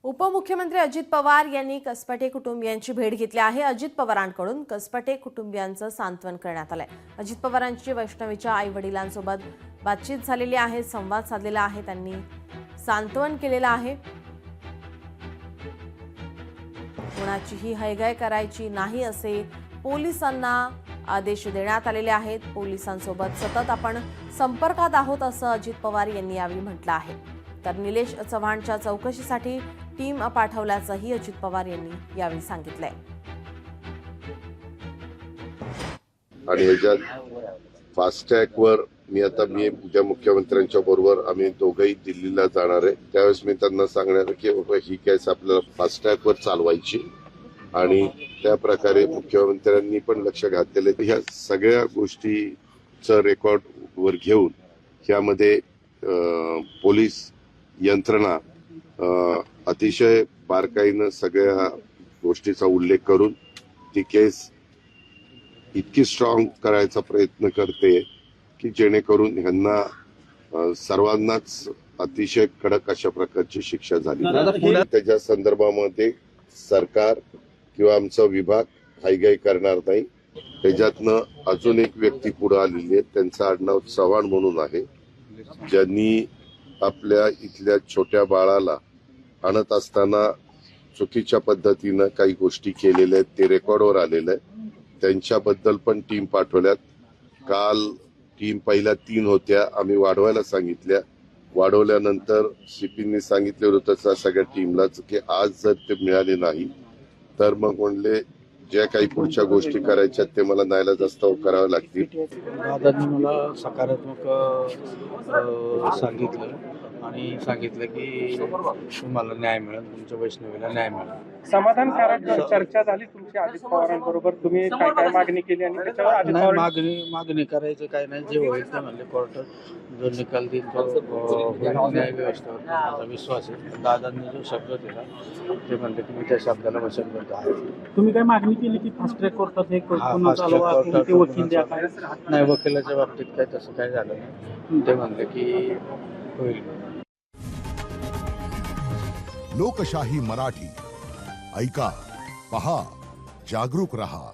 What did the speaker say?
उपमुख्यमंत्री अजित पवार यांनी कसपटे कुटुंबियांची भेट घेतली आहे। अजित पवारांकडून कसपटे कुटुंबियांचं सांत्वन करण्यात आलंय। अजित पवारांची वैष्णवीच्या आई-वडिलांसोबत बातचीत झालेली आहे, संवाद साधलेला आहे, त्यांनी सांत्वन केलेलं आहे। कोणाचीही हयगय करायची नाही असे पोलिसांना आदेश देण्यात आलेले आहेत। पोलिसांसोबत सतत आपण संपर्कात आहोत असं अजित पवार यांनी यावेळी म्हटलं आहे। तर निलेश चव्हाणच्या चौकशीसाठी टीम पाठवल्याचंही अजित पवार यांनी यावेळी सांगितलंय। आणि ह्याच्यात फास्टॅगवर मी उद्या मुख्यमंत्र्यांच्या बरोबर आम्ही दोघंही दिल्लीला जाणार आहे। त्यावेळेस मी त्यांना सांगणार की बाबा ही केस आपल्याला फास्टॅगवर चालवायची आणि त्या प्रकारे मुख्यमंत्र्यांनी पण लक्ष घातलेले ह्या सगळ्या गोष्टीचं रेकॉर्ड वर घेऊन यामध्ये पोलीस यंत्रणा अतिशय बारकाईनं सगळ्या गोष्टीचा उल्लेख करून ती केस इतकी स्ट्रॉंग करायचा प्रयत्न करते की जेणेकरून ह्यांना सर्वांनाच अतिशय कडक अशा प्रकारची शिक्षा झाली। त्याच्या संदर्भामध्ये सरकार किंवा आमचा विभाग हायगाई करणार नाही। त्याच्यातनं अजून एक व्यक्ती पुढे आलेली आहे, त्यांचं आडनाव चव्हाण म्हणून आहे, ज्यांनी आपल्या इथल्या छोट्या बाळाला आणत असताना चुकीच्या पद्धतीनं काही गोष्टी केलेल्या आहेत, ते रेकॉर्डवर आलेलं आहे। त्यांच्याबद्दल पण टीम पाठवल्यात। काल टीम पहिल्या 3 होत्या, आम्ही वाढवायला सांगितल्या। वाढवल्यानंतर सीपींनी सांगितलं होतं सगळ्या टीमलाच की आज जर ते मिळाले नाही तर मग म्हणले ज्या काही पुढच्या गोष्टी करायच्या ते मला नाईलाजास्तव कराव्या लागतील। दादांनी मला सकारात्मक सांगितलं आणि सांगितलं की तुम्हाला न्याय मिळेल, तुमच्या वैष्णवीला न्याय मिळेल। समाधानकारक चर्चा झाली तुमची अजित पवारांबरोबर, तुम्ही काय काय मागणी केली आणि त्याच्यावर अजित पवार मागणी करायचं काय नाही, जे होईल ते म्हणले कोर्टात जो निकाल देईल तो न्याय व्यवस्थेवर माझा विश्वास आहे। दादांनी जो शब्द दिला ते म्हणले की मी त्या शब्दाला वचनबद्ध आहे। तुम्ही काय मागणी केली की फास्ट ट्रॅक कोर्टात हे वकील द्या काय? नाही, वकिलाच्या बाबतीत काय तसं काय झालं नाही, ते म्हणले की होईल। लोकशाही मराठी ऐका, पहा, जागरूक रहा।